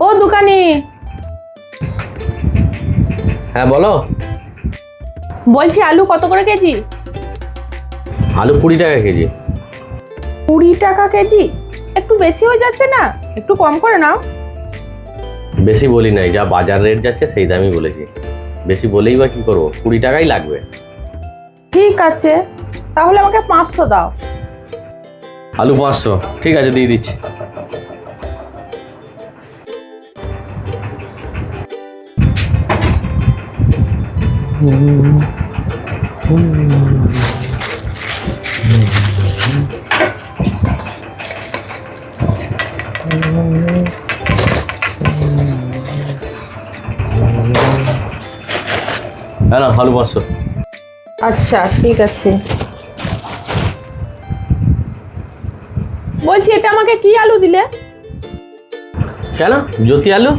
ও দোকানি। হ্যাঁ বলো। বলছি আলু কত করে কেজি? আলু 20 টাকা কেজি। 20 টাকা কেজি? একটু বেশি হয়ে যাচ্ছে না? একটু কম করে নাও। বেশি বলি নাই, যা বাজার রেট যাচ্ছে সেই দামই বলেছি। বেশি বলেই বা কি করবো, 20 টাকাই লাগবে। ঠিক আছে, তাহলে আমাকে 500 দাও। আলু 500, ঠিক আছে দিয়ে দিচ্ছি। হ্যাঁ না, আলু 500। আচ্ছা ঠিক আছে। বলছি এটা আমাকে কি আলু দিলে? কেন, জ্যোতি আলু?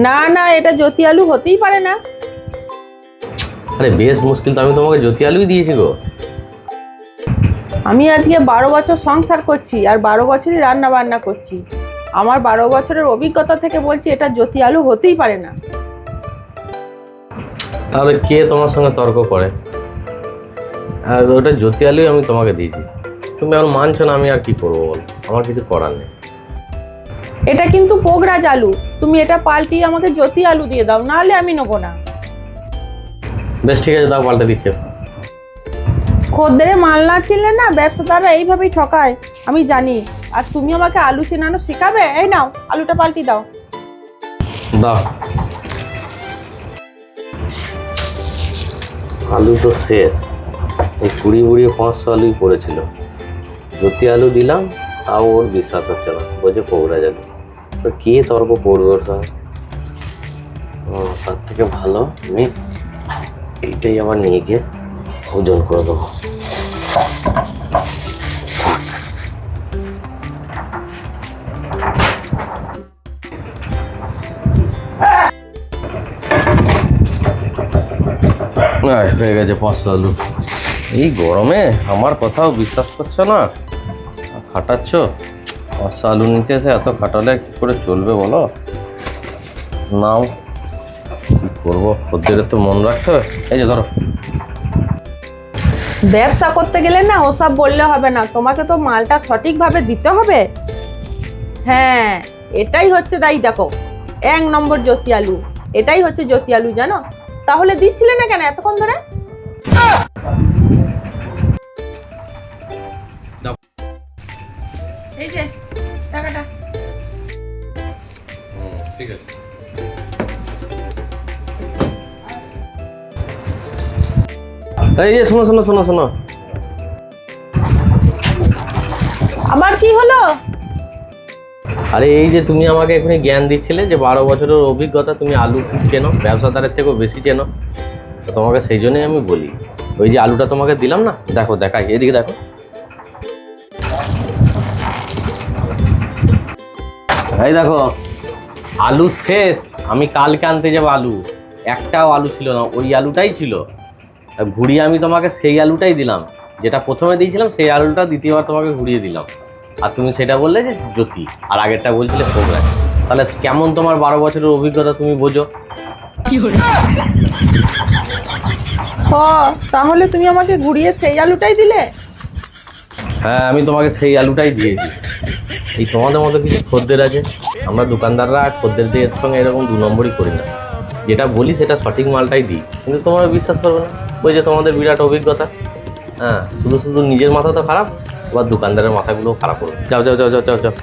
না না, এটা জ্যোতি আলু হতেই পারে না। আরে বেশ মুশকিল, তো আমি তোমাকে জ্যোতি আলুই দিয়েছি গো। আমি আজকে 12 বছর সংসার করছি আর 12 বছরই রান্না বান্না করছি। আমার 12 বছরের অভিজ্ঞতা থেকে বলছি এটা জ্যোতি আলু হতেই পারে না। তাহলে কে তোমার সঙ্গে তর্ক করে? আর ওটা জ্যোতি আলুই আমি তোমাকে দিয়েছি, তুমি আর মানছো না, আমি আর কি করবো বল, আমার কিছু করার নেই। এটা কিন্তু পোগরাজ আলু, তুমি এটা পাল্টিয়ে আমাকে জ্যোতি আলু দিয়ে দাও, নাহলে আমি নেবো না। বেশ ঠিক আছে, দাও, পাল্টে দিচ্ছে। খদ্দেরে মাল না চিনলে না ব্যবসাদাররা এইভাবেই ঠকায়, আমি জানি। আর তুমি আমাকে আলু চেনানো শেখাবে? এই নাও, আলুটা পাল্টি দাও। দাও। আলু তো শেষ, এই 20 500 আলুই পড়েছিল। জ্যোতি আলু দিলাম, তাও ওর বিশ্বাস হচ্ছে না, বলছে পোগরাজ আলু। তো কে তর্ক করবে ওর সঙ্গে? তার থেকে ভালো আমি এইটাই আবার নিয়ে গিয়ে ওজন করে দেবো। হয়ে গেছে 500 আলু। এই গরমে আমার কথাও বিশ্বাস করছো না, খাটাচ্ছ। 500 আলু নিতে এসে এত খাটালে কি করে চলবে বলো? নাও, কি করবো, খদ্দেরের তো মন রাখতে হবে। এই যে ধরো। ব্যবসা করতে গেলে না ওসব বললে হবে না, তোমাকে তো মালটা সঠিকভাবে দিতে হবে। হ্যাঁ, এটাই হচ্ছে, তাই দেখো 1 নম্বর জ্যোতি আলু। এটাই হচ্ছে জ্যোতি আলু, জানো? তাহলে দিচ্ছিলে না কেন এতক্ষণ ধরে? এই যে টাকাটা। ঠিক আছে। এই যে শোনো শোনো শোনো শোনো। আবার কি হলো? আরে এই যে তুমি আমাকে এখানে জ্ঞান দিচ্ছিলে যে 12 বছরের অভিজ্ঞতা, তুমি আলু খুব চেনো, ব্যবসাদারের থেকেও বেশি চেনো। তো তোমাকে সেই জন্যই আমি বলি, ওই যে আলুটা তোমাকে দিলাম না, দেখো, দেখাই, এদিকে দেখো। এই দেখো, আলু শেষ। আমি কালকে আনতে যাবো আলু, একটাও আলু ছিল না, ওই আলুটাই ছিল। ঘুরিয়ে আমি তোমাকে সেই আলুটাই দিলাম, যেটা প্রথমে দিয়েছিলাম সেই আলুটা দ্বিতীয়বার তোমাকে ঘুরিয়ে দিলাম। আর তুমি সেটা বললে যে জ্যোতি, আর আগেরটা বলছিলে পোগরাজ। তাহলে কেমন তোমার 12 বছরের অভিজ্ঞতা তুমি বোঝো। ও, তাহলে তুমি আমাকে ঘুরিয়ে সেই আলুটাই দিলে? হ্যাঁ, আমি তোমাকে সেই আলুটাই দিয়েছি। এই তোমাদের মতো কিছু খদ্দের আছে, আমরা দোকানদাররা খদ্দেরদের সঙ্গে এরকম 2 নম্বরই করি না। যেটা বলি সেটা সঠিক মালটাই দিই, কিন্তু তোমরা বিশ্বাস করবে না। ওই যে তোমাদের বিরাট অভিজ্ঞতা, হ্যাঁ, শুধু শুধু নিজের মাথা তো খারাপ, আবার দোকানদারের মাথাগুলোও খারাপ করবে। যাও যাও যাও যাও যাও যাও।